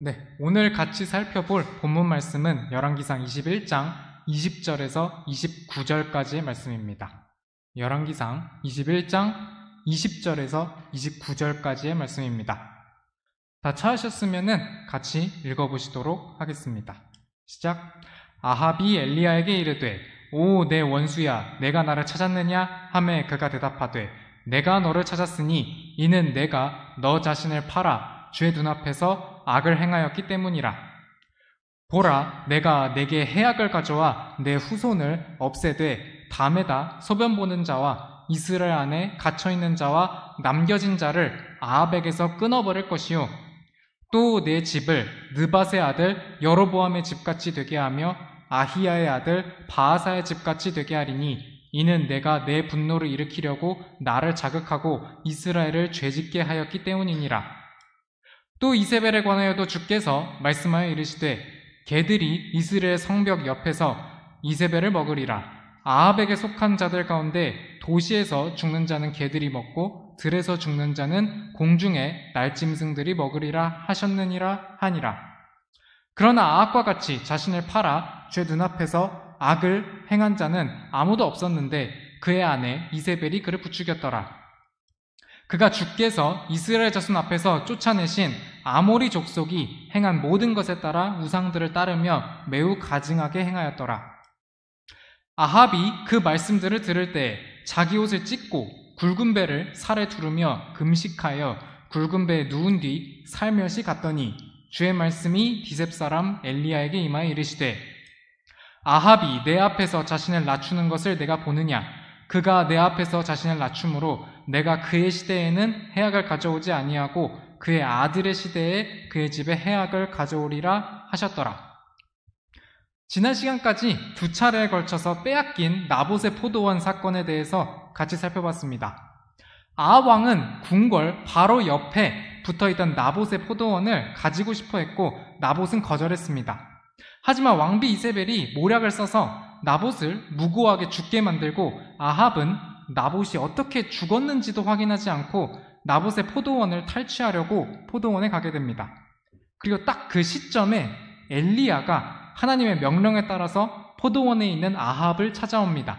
네, 오늘 같이 살펴볼 본문 말씀은 열왕기상 21장 20절에서 29절까지의 말씀입니다. 열왕기상 21장 20절에서 29절까지의 말씀입니다. 다 찾으셨으면 같이 읽어보시도록 하겠습니다. 시작. 아합이 엘리야에게 이르되 오 내 원수야 내가 나를 찾았느냐 하매 그가 대답하되 내가 너를 찾았으니 이는 내가 너 자신을 팔아 주의 눈앞에서 악을 행하였기 때문이라. 보라 내가 내게 해악을 가져와 내 후손을 없애되 담에다 소변 보는 자와 이스라엘 안에 갇혀있는 자와 남겨진 자를 아합에게서 끊어버릴 것이요 또 내 집을 느밧의 아들 여로보암의 집같이 되게 하며 아히야의 아들 바하사의 집같이 되게 하리니 이는 내가 내 분노를 일으키려고 나를 자극하고 이스라엘을 죄짓게 하였기 때문이니라. 또 이세벨에 관하여도 주께서 말씀하여 이르시되 개들이 이스라엘 성벽 옆에서 이세벨을 먹으리라. 아합에게 속한 자들 가운데 도시에서 죽는 자는 개들이 먹고 들에서 죽는 자는 공중의 날짐승들이 먹으리라 하셨느니라 하니라. 그러나 아합과 같이 자신을 팔아 주의 눈앞에서 악을 행한 자는 아무도 없었는데 그의 아내 이세벨이 그를 부추겼더라. 그가 주께서 이스라엘 자손 앞에서 쫓아내신 아모리 족속이 행한 모든 것에 따라 우상들을 따르며 매우 가증하게 행하였더라. 아합이 그 말씀들을 들을 때 자기 옷을 찢고 굵은 배를 살에 두르며 금식하여 굵은 배에 누운 뒤 살며시 갔더니 주의 말씀이 디셉 사람 엘리야에게 임하여 이르시되 아합이 내 앞에서 자신을 낮추는 것을 내가 보느냐? 그가 내 앞에서 자신을 낮춤으로 내가 그의 시대에는 해악을 가져오지 아니하고 그의 아들의 시대에 그의 집에 해악을 가져오리라 하셨더라. 지난 시간까지 두 차례에 걸쳐서 빼앗긴 나봇의 포도원 사건에 대해서 같이 살펴봤습니다. 아합 왕은 궁궐 바로 옆에 붙어있던 나봇의 포도원을 가지고 싶어 했고 나봇은 거절했습니다. 하지만 왕비 이세벨이 모략을 써서 나봇을 무고하게 죽게 만들고 아합은 나봇이 어떻게 죽었는지도 확인하지 않고 나봇의 포도원을 탈취하려고 포도원에 가게 됩니다. 그리고 딱 그 시점에 엘리야가 하나님의 명령에 따라서 포도원에 있는 아합을 찾아옵니다.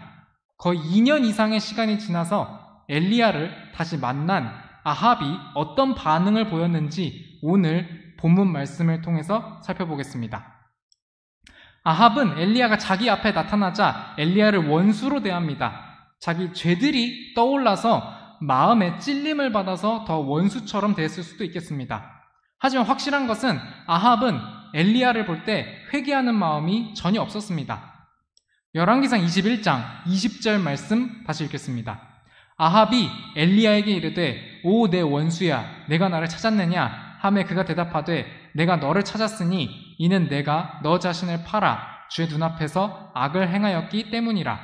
거의 2년 이상의 시간이 지나서 엘리야를 다시 만난 아합이 어떤 반응을 보였는지 오늘 본문 말씀을 통해서 살펴보겠습니다. 아합은 엘리야가 자기 앞에 나타나자 엘리야를 원수로 대합니다. 자기 죄들이 떠올라서 마음에 찔림을 받아서 더 원수처럼 대했을 수도 있겠습니다. 하지만 확실한 것은 아합은 엘리야를 볼 때 회개하는 마음이 전혀 없었습니다. 열왕기상 21장 20절 말씀 다시 읽겠습니다. 아합이 엘리야에게 이르되 오 내 원수야 내가 나를 찾았느냐 하매 그가 대답하되 내가 너를 찾았으니 이는 내가 너 자신을 팔아 주의 눈앞에서 악을 행하였기 때문이라.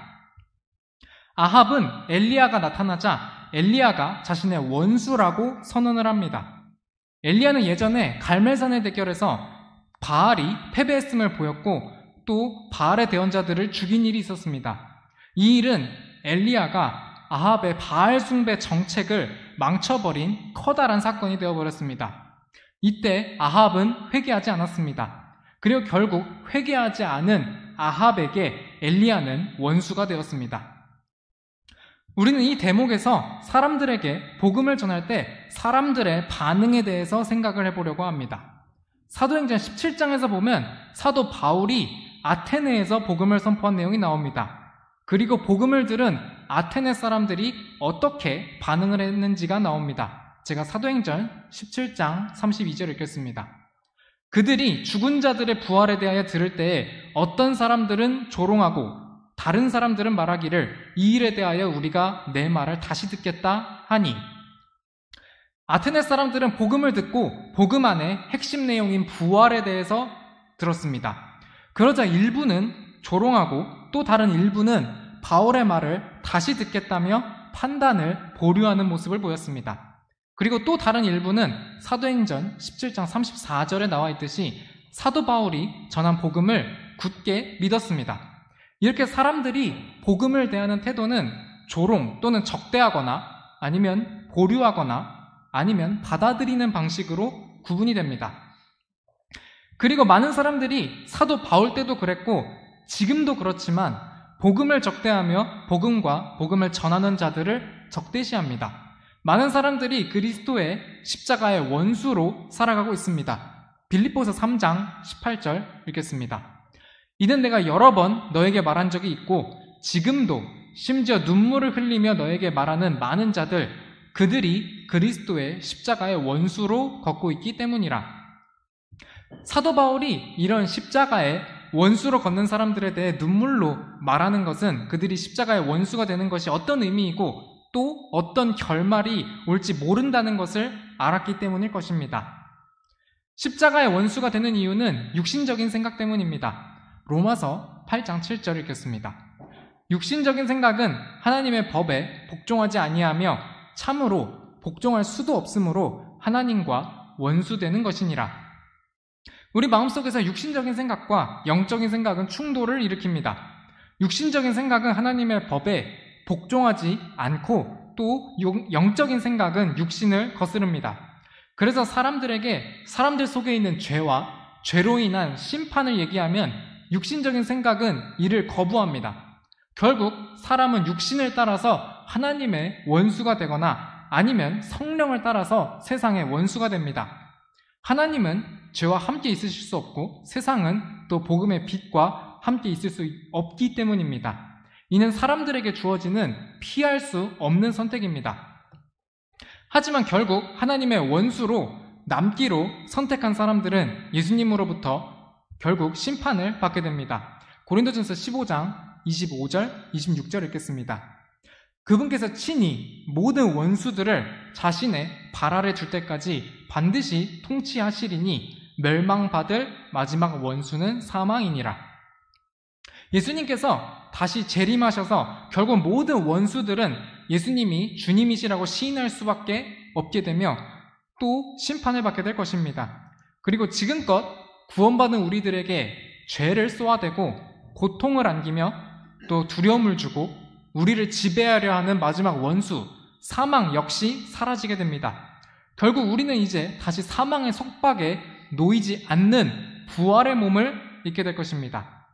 아합은 엘리야가 나타나자 엘리야가 자신의 원수라고 선언을 합니다. 엘리야는 예전에 갈멜산의 대결에서 바알이 패배했음을 보였고 또 바알의 대언자들을 죽인 일이 있었습니다. 이 일은 엘리야가 아합의 바알 숭배 정책을 망쳐버린 커다란 사건이 되어버렸습니다. 이때 아합은 회개하지 않았습니다. 그리고 결국 회개하지 않은 아합에게 엘리야는 원수가 되었습니다. 우리는 이 대목에서 사람들에게 복음을 전할 때 사람들의 반응에 대해서 생각을 해보려고 합니다. 사도행전 17장에서 보면 사도 바울이 아테네에서 복음을 선포한 내용이 나옵니다. 그리고 복음을 들은 아테네 사람들이 어떻게 반응을 했는지가 나옵니다. 제가 사도행전 17장 32절 읽겠습니다. 그들이 죽은 자들의 부활에 대하여 들을 때에 어떤 사람들은 조롱하고 다른 사람들은 말하기를 이 일에 대하여 우리가 내 말을 다시 듣겠다 하니 아테네 사람들은 복음을 듣고 복음 안에 핵심 내용인 부활에 대해서 들었습니다. 그러자 일부는 조롱하고 또 다른 일부는 바울의 말을 다시 듣겠다며 판단을 보류하는 모습을 보였습니다. 그리고 또 다른 일부는 사도행전 17장 34절에 나와 있듯이 사도 바울이 전한 복음을 굳게 믿었습니다. 이렇게 사람들이 복음을 대하는 태도는 조롱 또는 적대하거나 아니면 보류하거나 아니면 받아들이는 방식으로 구분이 됩니다. 그리고 많은 사람들이 사도 바울 때도 그랬고 지금도 그렇지만 복음을 적대하며 복음을 전하는 자들을 적대시합니다. 많은 사람들이 그리스도의 십자가의 원수로 살아가고 있습니다. 빌립보서 3장 18절 읽겠습니다. 이는 내가 여러 번 너에게 말한 적이 있고 지금도 심지어 눈물을 흘리며 너에게 말하는 많은 자들, 그들이 그리스도의 십자가의 원수로 걷고 있기 때문이라. 사도 바울이 이런 십자가의 원수로 걷는 사람들에 대해 눈물로 말하는 것은 그들이 십자가의 원수가 되는 것이 어떤 의미이고 또 어떤 결말이 올지 모른다는 것을 알았기 때문일 것입니다. 십자가의 원수가 되는 이유는 육신적인 생각 때문입니다. 로마서 8장 7절 읽겠습니다. 육신적인 생각은 하나님의 법에 복종하지 아니하며 참으로 복종할 수도 없으므로 하나님과 원수되는 것이니라. 우리 마음속에서 육신적인 생각과 영적인 생각은 충돌을 일으킵니다. 육신적인 생각은 하나님의 법에 복종하지 않고 또 영적인 생각은 육신을 거스릅니다. 그래서 사람들 속에 있는 죄와 죄로 인한 심판을 얘기하면 육신적인 생각은 이를 거부합니다. 결국 사람은 육신을 따라서 하나님의 원수가 되거나 아니면 성령을 따라서 세상의 원수가 됩니다. 하나님은 죄와 함께 있으실 수 없고 세상은 또 복음의 빛과 함께 있을 수 없기 때문입니다. 이는 사람들에게 주어지는 피할 수 없는 선택입니다. 하지만 결국 하나님의 원수로 남기로 선택한 사람들은 예수님으로부터 결국 심판을 받게 됩니다. 고린도전서 15장 25절, 26절 읽겠습니다. 그분께서 친히 모든 원수들을 자신의 발 아래 둘 때까지 반드시 통치하시리니 멸망받을 마지막 원수는 사망이니라. 예수님께서 다시 재림하셔서 결국 모든 원수들은 예수님이 주님이시라고 시인할 수밖에 없게 되며 또 심판을 받게 될 것입니다. 그리고 지금껏 구원받은 우리들에게 죄를 쏘아대고 고통을 안기며 또 두려움을 주고 우리를 지배하려 하는 마지막 원수, 사망 역시 사라지게 됩니다. 결국 우리는 이제 다시 사망의 속박에 놓이지 않는 부활의 몸을 입게 될 것입니다.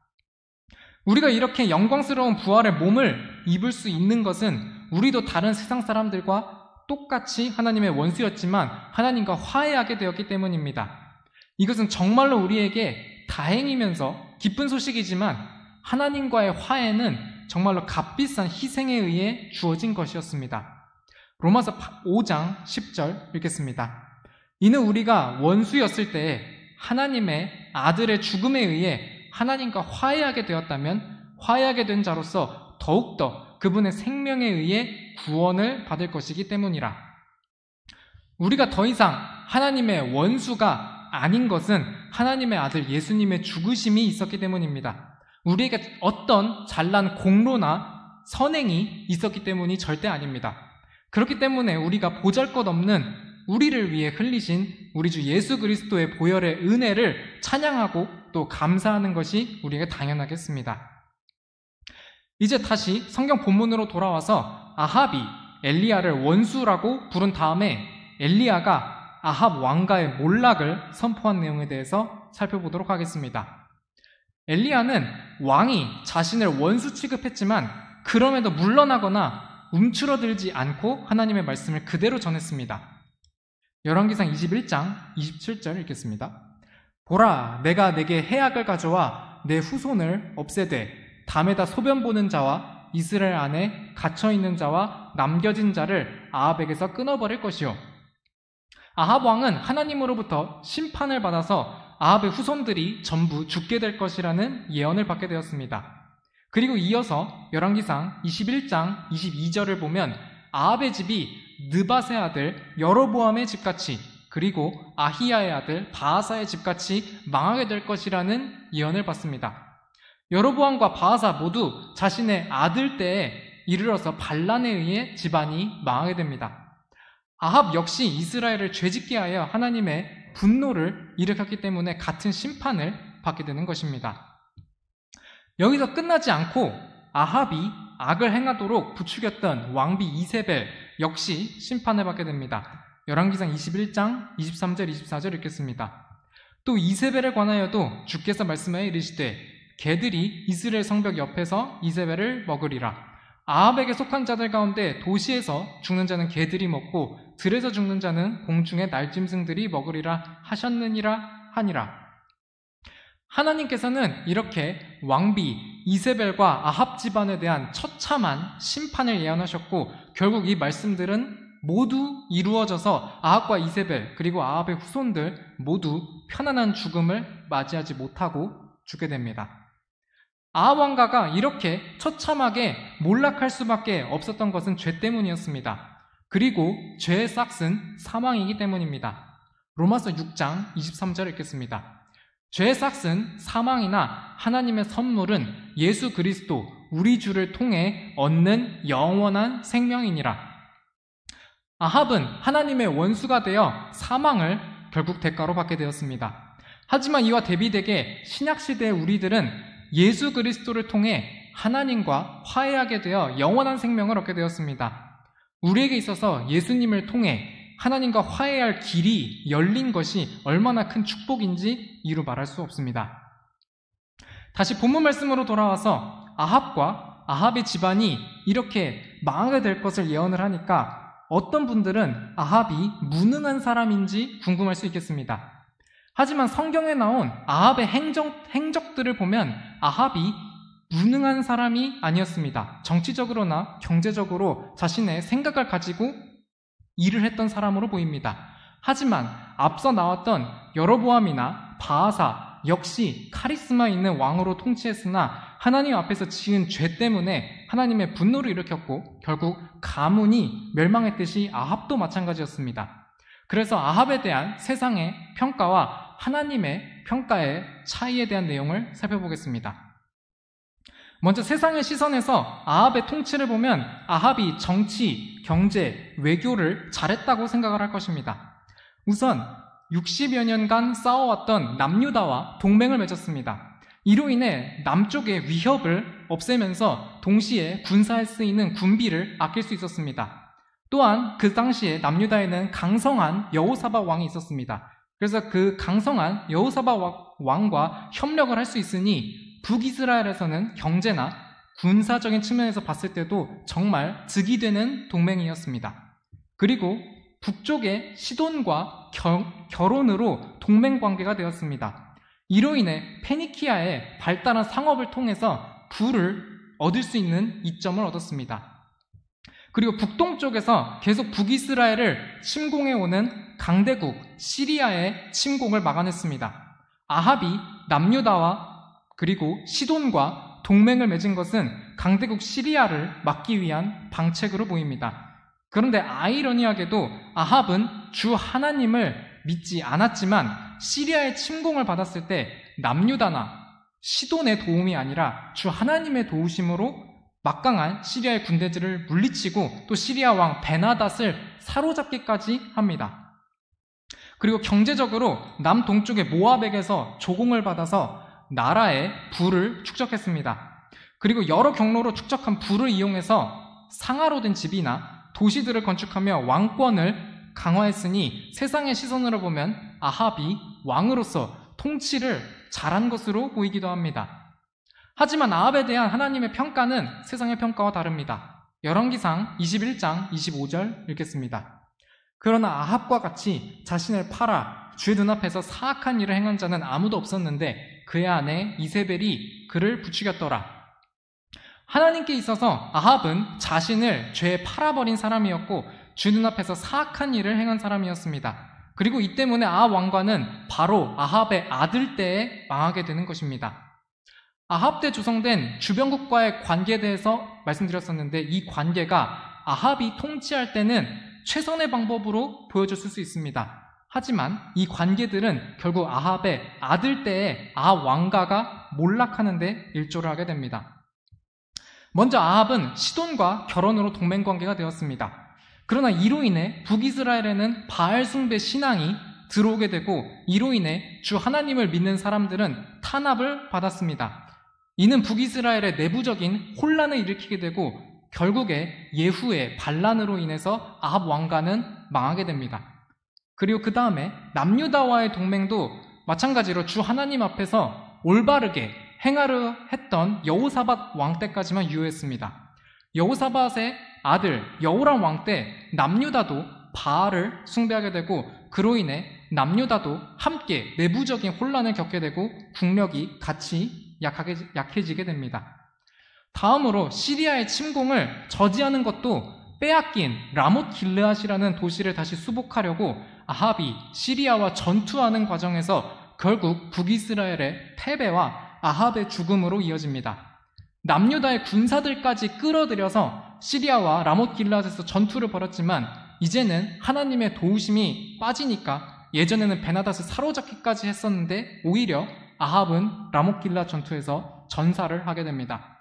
우리가 이렇게 영광스러운 부활의 몸을 입을 수 있는 것은 우리도 다른 세상 사람들과 똑같이 하나님의 원수였지만 하나님과 화해하게 되었기 때문입니다. 이것은 정말로 우리에게 다행이면서 기쁜 소식이지만 하나님과의 화해는 정말로 값비싼 희생에 의해 주어진 것이었습니다. 로마서 5장 10절 읽겠습니다. 이는 우리가 원수였을 때에 하나님의 아들의 죽음에 의해 하나님과 화해하게 되었다면 화해하게 된 자로서 더욱더 그분의 생명에 의해 구원을 받을 것이기 때문이라. 우리가 더 이상 하나님의 원수가 아닌 것은 하나님의 아들 예수님의 죽으심이 있었기 때문입니다. 우리에게 어떤 잘난 공로나 선행이 있었기 때문이 절대 아닙니다. 그렇기 때문에 우리가 보잘것없는 우리를 위해 흘리신 우리 주 예수 그리스도의 보혈의 은혜를 찬양하고 또 감사하는 것이 우리에게 당연하겠습니다. 이제 다시 성경 본문으로 돌아와서 아합이 엘리야를 원수라고 부른 다음에 엘리야가 아합 왕가의 몰락을 선포한 내용에 대해서 살펴보도록 하겠습니다. 엘리야는 왕이 자신을 원수 취급했지만 그럼에도 물러나거나 움츠러들지 않고 하나님의 말씀을 그대로 전했습니다. 열왕기상 21장 27절 읽겠습니다. 보라, 내가 내게 해악을 가져와 내 후손을 없애되 담에다 소변 보는 자와 이스라엘 안에 갇혀있는 자와 남겨진 자를 아합에게서 끊어버릴 것이요. 아합 왕은 하나님으로부터 심판을 받아서 아합의 후손들이 전부 죽게 될 것이라는 예언을 받게 되었습니다. 그리고 이어서 열왕기상 21장 22절을 보면 아합의 집이 느밧의 아들 여로보암의 집같이 그리고 아히야의 아들 바하사의 집같이 망하게 될 것이라는 예언을 받습니다. 여로보암과 바하사 모두 자신의 아들 때에 이르러서 반란에 의해 집안이 망하게 됩니다. 아합 역시 이스라엘을 죄짓게 하여 하나님의 분노를 일으켰기 때문에 같은 심판을 받게 되는 것입니다. 여기서 끝나지 않고 아합이 악을 행하도록 부추겼던 왕비 이세벨 역시 심판을 받게 됩니다. 열왕기상 21장 23절 24절 읽겠습니다. 또 이세벨에 관하여도 주께서 말씀하여 이르시되 개들이 이스라엘 성벽 옆에서 이세벨을 먹으리라. 아합에게 속한 자들 가운데 도시에서 죽는 자는 개들이 먹고 들에서 죽는 자는 공중의 날짐승들이 먹으리라 하셨느니라 하니라. 하나님께서는 이렇게 왕비 이세벨과 아합 집안에 대한 처참한 심판을 예언하셨고, 결국 이 말씀들은 모두 이루어져서 아합과 이세벨 그리고 아합의 후손들 모두 편안한 죽음을 맞이하지 못하고 죽게 됩니다. 아합 왕가가 이렇게 처참하게 몰락할 수밖에 없었던 것은 죄 때문이었습니다. 그리고 죄의 싹은 사망이기 때문입니다. 로마서 6장 23절 읽겠습니다. 죄의 싹은 사망이나 하나님의 선물은 예수 그리스도 우리 주를 통해 얻는 영원한 생명이니라. 아합은 하나님의 원수가 되어 사망을 결국 대가로 받게 되었습니다. 하지만 이와 대비되게 신약시대의 우리들은 예수 그리스도를 통해 하나님과 화해하게 되어 영원한 생명을 얻게 되었습니다. 우리에게 있어서 예수님을 통해 하나님과 화해할 길이 열린 것이 얼마나 큰 축복인지 이루 말할 수 없습니다. 다시 본문 말씀으로 돌아와서 아합과 아합의 집안이 이렇게 망하게 될 것을 예언을 하니까 어떤 분들은 아합이 무능한 사람인지 궁금할 수 있겠습니다. 하지만 성경에 나온 아합의 행적들을 보면 아합이 무능한 사람이 아니었습니다. 정치적으로나 경제적으로 자신의 생각을 가지고 일을 했던 사람으로 보입니다. 하지만 앞서 나왔던 여로보암이나 바아사 역시 카리스마 있는 왕으로 통치했으나 하나님 앞에서 지은 죄 때문에 하나님의 분노를 일으켰고 결국 가문이 멸망했듯이 아합도 마찬가지였습니다. 그래서 아합에 대한 세상의 평가와 하나님의 평가의 차이에 대한 내용을 살펴보겠습니다. 먼저 세상의 시선에서 아합의 통치를 보면 아합이 정치, 경제, 외교를 잘했다고 생각을 할 것입니다. 우선 60여 년간 싸워왔던 남유다와 동맹을 맺었습니다. 이로 인해 남쪽의 위협을 없애면서 동시에 군사에 쓰이는 군비를 아낄 수 있었습니다. 또한 그 당시에 남유다에는 강성한 여호사밧 왕이 있었습니다. 그래서 그 강성한 여호사밧 왕과 협력을 할 수 있으니 북이스라엘에서는 경제나 군사적인 측면에서 봤을 때도 정말 득이 되는 동맹이었습니다. 그리고 북쪽의 시돈과 결혼으로 동맹 관계가 되었습니다. 이로 인해 페니키아의 발달한 상업을 통해서 부를 얻을 수 있는 이점을 얻었습니다. 그리고 북동쪽에서 계속 북이스라엘을 침공해오는 강대국 시리아의 침공을 막아냈습니다. 아합이 남유다와 그리고 시돈과 동맹을 맺은 것은 강대국 시리아를 막기 위한 방책으로 보입니다. 그런데 아이러니하게도 아합은 주 하나님을 믿지 않았지만 시리아의 침공을 받았을 때 남유다나 시돈의 도움이 아니라 주 하나님의 도우심으로 막강한 시리아의 군대들을 물리치고 또 시리아 왕 베나닷을 사로잡기까지 합니다. 그리고 경제적으로 남동쪽의 모압에게서 조공을 받아서 나라의 부를 축적했습니다. 그리고 여러 경로로 축적한 부를 이용해서 상하로 된 집이나 도시들을 건축하며 왕권을 강화했으니 세상의 시선으로 보면 아합이 왕으로서 통치를 잘한 것으로 보이기도 합니다. 하지만 아합에 대한 하나님의 평가는 세상의 평가와 다릅니다. 열왕기상 21장 25절 읽겠습니다. 그러나 아합과 같이 자신을 팔아 주의 눈앞에서 사악한 일을 행한 자는 아무도 없었는데 그의 아내 이세벨이 그를 부추겼더라. 하나님께 있어서 아합은 자신을 죄에 팔아버린 사람이었고 주 눈앞에서 사악한 일을 행한 사람이었습니다. 그리고 이 때문에 아합 왕과는 바로 아합의 아들 때에 망하게 되는 것입니다. 아합 때 조성된 주변국과의 관계에 대해서 말씀드렸었는데 이 관계가 아합이 통치할 때는 최선의 방법으로 보여졌을 수 있습니다. 하지만 이 관계들은 결국 아합의 아들 때에 아합 왕가가 몰락하는 데 일조를 하게 됩니다. 먼저 아합은 시돈과 결혼으로 동맹관계가 되었습니다. 그러나 이로 인해 북이스라엘에는 바알 숭배 신앙이 들어오게 되고 이로 인해 주 하나님을 믿는 사람들은 탄압을 받았습니다. 이는 북이스라엘의 내부적인 혼란을 일으키게 되고 결국에 예후의 반란으로 인해서 아합 왕가는 망하게 됩니다. 그리고 그 다음에 남유다와의 동맹도 마찬가지로 주 하나님 앞에서 올바르게 행하려 했던 여호사밧 왕 때까지만 유효했습니다. 여호사밧의 아들 여호람 왕 때 남유다도 바알을 숭배하게 되고 그로 인해 남유다도 함께 내부적인 혼란을 겪게 되고 국력이 같이 약해지게 됩니다. 다음으로 시리아의 침공을 저지하는 것도 빼앗긴 라못 길르앗이라는 도시를 다시 수복하려고 아합이 시리아와 전투하는 과정에서 결국 북이스라엘의 패배와 아합의 죽음으로 이어집니다. 남유다의 군사들까지 끌어들여서 시리아와 라못 길르앗에서 전투를 벌였지만 이제는 하나님의 도우심이 빠지니까 예전에는 베나닷을 사로잡기까지 했었는데 오히려 아합은 라못 길르앗 전투에서 전사를 하게 됩니다.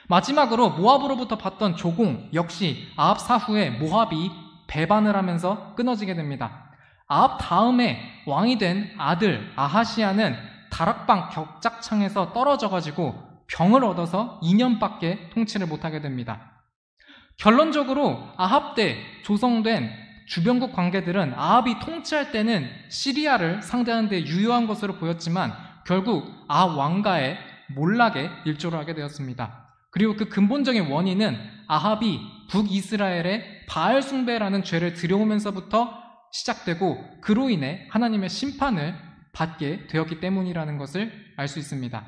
마지막으로 모압으로부터 받던 조공 역시 아합 사후에 모압이 배반을 하면서 끊어지게 됩니다. 아합 다음에 왕이 된 아들 아하시야는 다락방 격작창에서 떨어져가지고 병을 얻어서 2년밖에 통치를 못하게 됩니다. 결론적으로 아합 때 조성된 주변국 관계들은 아합이 통치할 때는 시리아를 상대하는 데 유효한 것으로 보였지만 결국 아합 왕가의 몰락에 일조를 하게 되었습니다. 그리고 그 근본적인 원인은 아합이 북이스라엘의 바알 숭배라는 죄를 들여오면서부터 시작되고 그로 인해 하나님의 심판을 받게 되었기 때문이라는 것을 알 수 있습니다.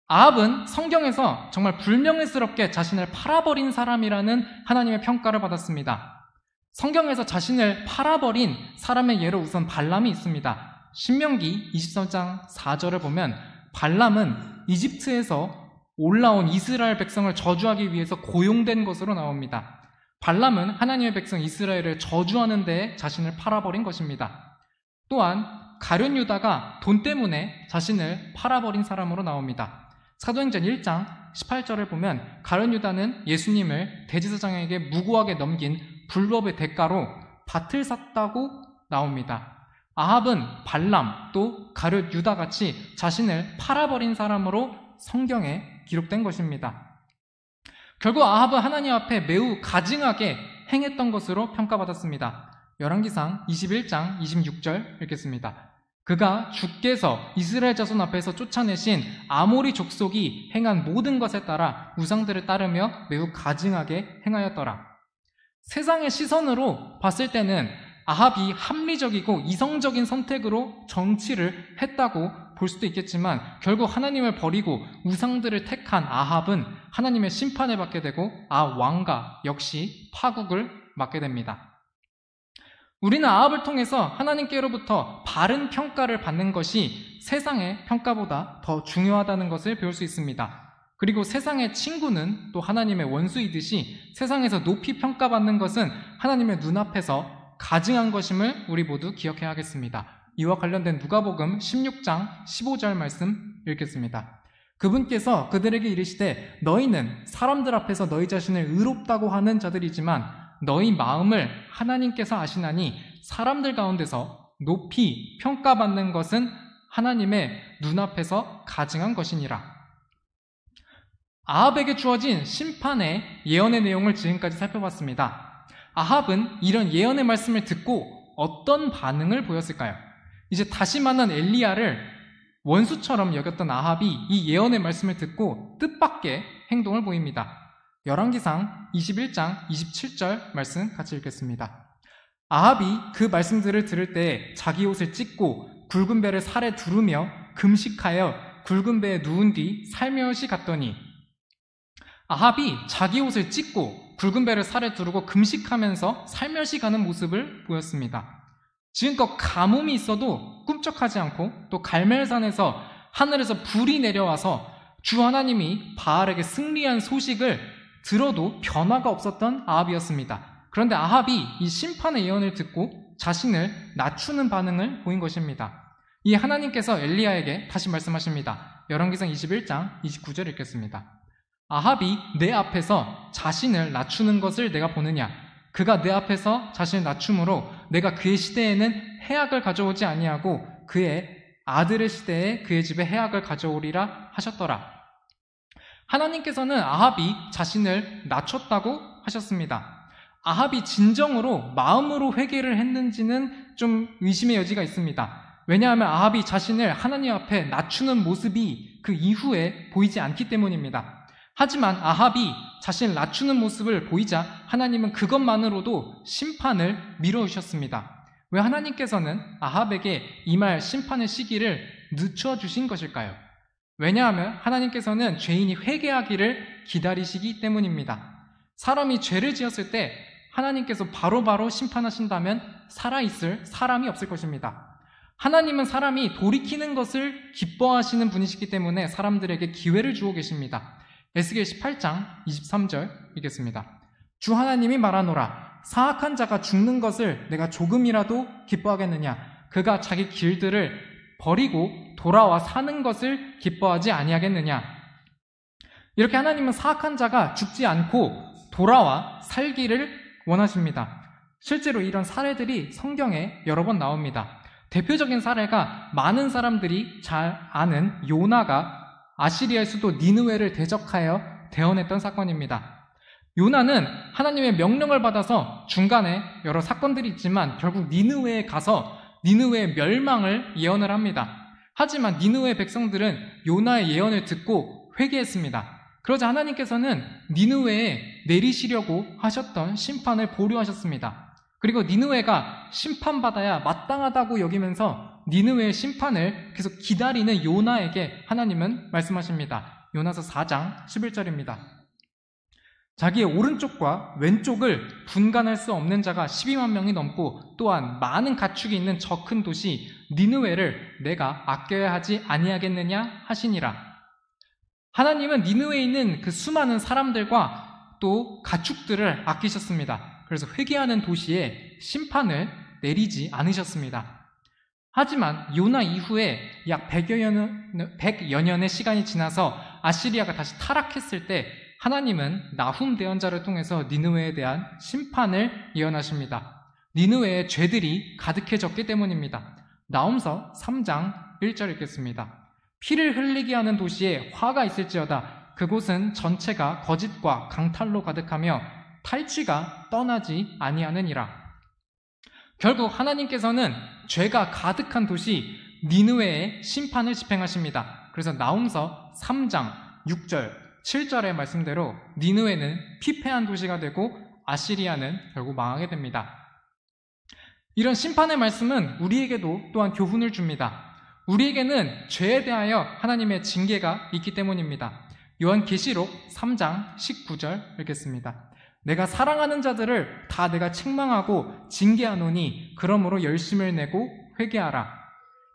아합은 성경에서 정말 불명예스럽게 자신을 팔아버린 사람이라는 하나님의 평가를 받았습니다. 성경에서 자신을 팔아버린 사람의 예로 우선 발람이 있습니다. 신명기 23장 4절을 보면 발람은 이집트에서 올라온 이스라엘 백성을 저주하기 위해서 고용된 것으로 나옵니다. 발람은 하나님의 백성 이스라엘을 저주하는 데에 자신을 팔아버린 것입니다. 또한 가룟 유다가 돈 때문에 자신을 팔아버린 사람으로 나옵니다. 사도행전 1장 18절을 보면 가룟 유다는 예수님을 대제사장에게 무고하게 넘긴 불법의 대가로 밭을 샀다고 나옵니다. 아합은 발람 또 가룟 유다같이 자신을 팔아버린 사람으로 성경에 기록된 것입니다. 결국 아합은 하나님 앞에 매우 가증하게 행했던 것으로 평가받았습니다. 열왕기상 21장 26절 읽겠습니다. 그가 주께서 이스라엘 자손 앞에서 쫓아내신 아모리 족속이 행한 모든 것에 따라 우상들을 따르며 매우 가증하게 행하였더라. 세상의 시선으로 봤을 때는 아합이 합리적이고 이성적인 선택으로 정치를 했다고 볼 수도 있겠지만 결국 하나님을 버리고 우상들을 택한 아합은 하나님의 심판을 받게 되고 왕가 역시 파국을 맞게 됩니다. 우리는 아합을 통해서 하나님께로부터 바른 평가를 받는 것이 세상의 평가보다 더 중요하다는 것을 배울 수 있습니다. 그리고 세상의 친구는 또 하나님의 원수이듯이 세상에서 높이 평가받는 것은 하나님의 눈앞에서 가증한 것임을 우리 모두 기억해야 하겠습니다. 이와 관련된 누가복음 16장 15절 말씀 읽겠습니다. 그분께서 그들에게 이르시되 너희는 사람들 앞에서 너희 자신을 의롭다고 하는 자들이지만 너희 마음을 하나님께서 아시나니 사람들 가운데서 높이 평가받는 것은 하나님의 눈앞에서 가증한 것이니라. 아합에게 주어진 심판의 예언의 내용을 지금까지 살펴봤습니다. 아합은 이런 예언의 말씀을 듣고 어떤 반응을 보였을까요? 이제 다시 만난 엘리야를 원수처럼 여겼던 아합이 이 예언의 말씀을 듣고 뜻밖의 행동을 보입니다. 열왕기상 21장 27절 말씀 같이 읽겠습니다. 아합이 그 말씀들을 들을 때 자기 옷을 찢고 굵은 배를 살에 두르며 금식하여 굵은 배에 누운 뒤 살며시 갔더니 아합이 자기 옷을 찢고 굵은 배를 살에 두르고 금식하면서 살며시 가는 모습을 보였습니다. 지금껏 가뭄이 있어도 꿈쩍하지 않고 또 갈멜산에서 하늘에서 불이 내려와서 주 하나님이 바알에게 승리한 소식을 들어도 변화가 없었던 아합이었습니다. 그런데 아합이 이 심판의 예언을 듣고 자신을 낮추는 반응을 보인 것입니다. 이 하나님께서 엘리야에게 다시 말씀하십니다. 열왕기상 21장 29절 읽겠습니다. 아합이 내 앞에서 자신을 낮추는 것을 내가 보느냐? 그가 내 앞에서 자신을 낮춤으로 내가 그의 시대에는 해악을 가져오지 아니하고 그의 아들의 시대에 그의 집에 해악을 가져오리라 하셨더라. 하나님께서는 아합이 자신을 낮췄다고 하셨습니다. 아합이 진정으로 마음으로 회개를 했는지는 좀 의심의 여지가 있습니다. 왜냐하면 아합이 자신을 하나님 앞에 낮추는 모습이 그 이후에 보이지 않기 때문입니다. 하지만 아합이 자신을 낮추는 모습을 보이자 하나님은 그것만으로도 심판을 미뤄주셨습니다. 왜 하나님께서는 아합에게 임할 심판의 시기를 늦춰 주신 것일까요? 왜냐하면 하나님께서는 죄인이 회개하기를 기다리시기 때문입니다. 사람이 죄를 지었을 때 하나님께서 바로바로 심판하신다면 살아있을 사람이 없을 것입니다. 하나님은 사람이 돌이키는 것을 기뻐하시는 분이시기 때문에 사람들에게 기회를 주고 계십니다. 에스겔 18장 23절 읽겠습니다. 주 하나님이 말하노라. 사악한 자가 죽는 것을 내가 조금이라도 기뻐하겠느냐? 그가 자기 길들을 버리고 돌아와 사는 것을 기뻐하지 아니하겠느냐? 이렇게 하나님은 사악한 자가 죽지 않고 돌아와 살기를 원하십니다. 실제로 이런 사례들이 성경에 여러 번 나옵니다. 대표적인 사례가 많은 사람들이 잘 아는 요나가 아시리아의 수도 니느웨를 대적하여 대언했던 사건입니다. 요나는 하나님의 명령을 받아서 중간에 여러 사건들이 있지만 결국 니느웨에 가서 니느웨의 멸망을 예언을 합니다. 하지만 니느웨 백성들은 요나의 예언을 듣고 회개했습니다. 그러자 하나님께서는 니느웨에 내리시려고 하셨던 심판을 보류하셨습니다. 그리고 니느웨가 심판받아야 마땅하다고 여기면서 니느웨의 심판을 계속 기다리는 요나에게 하나님은 말씀하십니다. 요나서 4장 11절입니다. 자기의 오른쪽과 왼쪽을 분간할 수 없는 자가 12만 명이 넘고 또한 많은 가축이 있는 저 큰 도시 니느웨를 내가 아껴야 하지 아니하겠느냐 하시니라. 하나님은 니느웨에 있는 그 수많은 사람들과 또 가축들을 아끼셨습니다. 그래서 회개하는 도시에 심판을 내리지 않으셨습니다. 하지만 요나 이후에 약 100여 년의 시간이 지나서 아시리아가 다시 타락했을 때 하나님은 나훔 대언자를 통해서 니느웨에 대한 심판을 예언하십니다. 니느웨의 죄들이 가득해졌기 때문입니다. 나훔서 3장 1절 읽겠습니다. 피를 흘리게 하는 도시에 화가 있을지어다. 그곳은 전체가 거짓과 강탈로 가득하며 탈취가 떠나지 아니하느니라. 결국 하나님께서는 죄가 가득한 도시 니느웨에 심판을 집행하십니다. 그래서 나훔서 3장 6절 7절의 말씀대로 니느웨는 피폐한 도시가 되고 아시리아는 결국 망하게 됩니다. 이런 심판의 말씀은 우리에게도 또한 교훈을 줍니다. 우리에게는 죄에 대하여 하나님의 징계가 있기 때문입니다. 요한계시록 3장 19절 읽겠습니다. 내가 사랑하는 자들을 다 내가 책망하고 징계하노니 그러므로 열심을 내고 회개하라.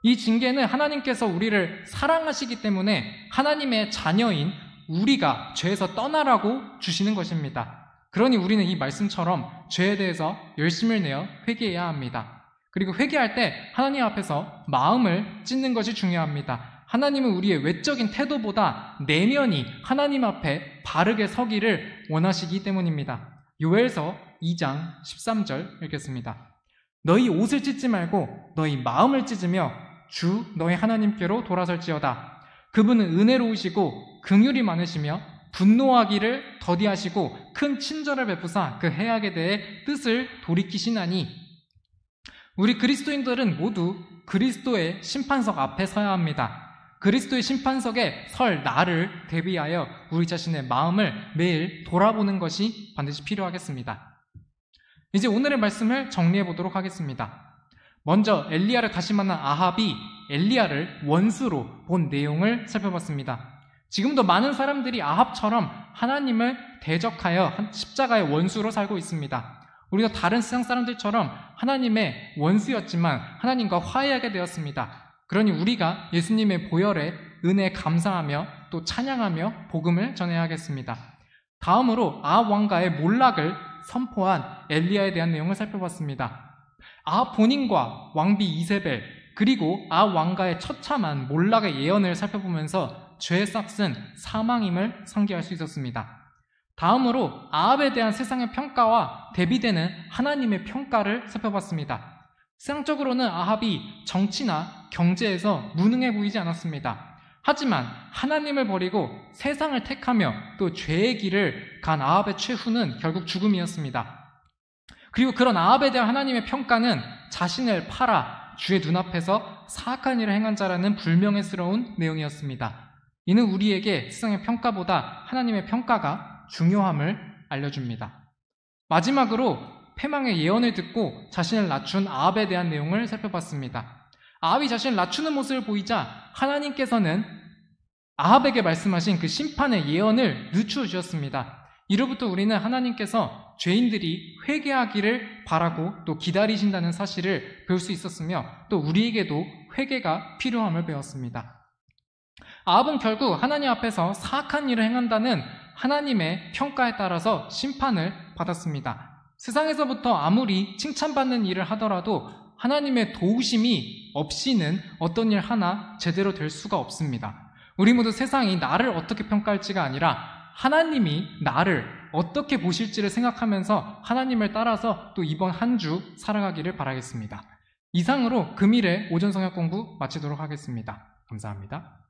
이 징계는 하나님께서 우리를 사랑하시기 때문에 하나님의 자녀인 우리가 죄에서 떠나라고 주시는 것입니다. 그러니 우리는 이 말씀처럼 죄에 대해서 열심을 내어 회개해야 합니다. 그리고 회개할 때 하나님 앞에서 마음을 찢는 것이 중요합니다. 하나님은 우리의 외적인 태도보다 내면이 하나님 앞에 바르게 서기를 원하시기 때문입니다. 요엘서 2장 13절 읽겠습니다. 너희 옷을 찢지 말고 너희 마음을 찢으며 주 너희 하나님께로 돌아설지어다. 그분은 은혜로우시고 긍휼이 많으시며 분노하기를 더디하시고 큰 친절을 베푸사 그 해악에 대해 뜻을 돌이키시나니. 우리 그리스도인들은 모두 그리스도의 심판석 앞에 서야 합니다. 그리스도의 심판석에 설 날을 대비하여 우리 자신의 마음을 매일 돌아보는 것이 반드시 필요하겠습니다. 이제 오늘의 말씀을 정리해 보도록 하겠습니다. 먼저 엘리야를 다시 만난 아합이 엘리야를 원수로 본 내용을 살펴봤습니다. 지금도 많은 사람들이 아합처럼 하나님을 대적하여 십자가의 원수로 살고 있습니다. 우리도 다른 세상 사람들처럼 하나님의 원수였지만 하나님과 화해하게 되었습니다. 그러니 우리가 예수님의 보혈에 은혜에 감사하며 또 찬양하며 복음을 전해야 하겠습니다. 다음으로 아합 왕가의 몰락을 선포한 엘리야에 대한 내용을 살펴봤습니다. 아합 본인과 왕비 이세벨 그리고 아합 왕가의 처참한 몰락의 예언을 살펴보면서 죄의 싹은 사망임을 상기할 수 있었습니다. 다음으로 아합에 대한 세상의 평가와 대비되는 하나님의 평가를 살펴봤습니다. 세상적으로는 아합이 정치나 경제에서 무능해 보이지 않았습니다. 하지만 하나님을 버리고 세상을 택하며 또 죄의 길을 간 아합의 최후는 결국 죽음이었습니다. 그리고 그런 아합에 대한 하나님의 평가는 자신을 팔아 주의 눈앞에서 사악한 일을 행한 자라는 불명예스러운 내용이었습니다. 이는 우리에게 세상의 평가보다 하나님의 평가가 중요함을 알려줍니다. 마지막으로 패망의 예언을 듣고 자신을 낮춘 아합에 대한 내용을 살펴봤습니다. 아합이 자신을 낮추는 모습을 보이자 하나님께서는 아합에게 말씀하신 그 심판의 예언을 늦추어 주셨습니다. 이로부터 우리는 하나님께서 죄인들이 회개하기를 바라고 또 기다리신다는 사실을 배울 수 있었으며 또 우리에게도 회개가 필요함을 배웠습니다. 아합은 결국 하나님 앞에서 사악한 일을 행한다는 하나님의 평가에 따라서 심판을 받았습니다. 세상에서부터 아무리 칭찬받는 일을 하더라도 하나님의 도우심이 없이는 어떤 일 하나 제대로 될 수가 없습니다. 우리 모두 세상이 나를 어떻게 평가할지가 아니라 하나님이 나를 어떻게 보실지를 생각하면서 하나님을 따라서 또 이번 한 주 살아가기를 바라겠습니다. 이상으로 금일의 오전 성역 공부 마치도록 하겠습니다. 감사합니다.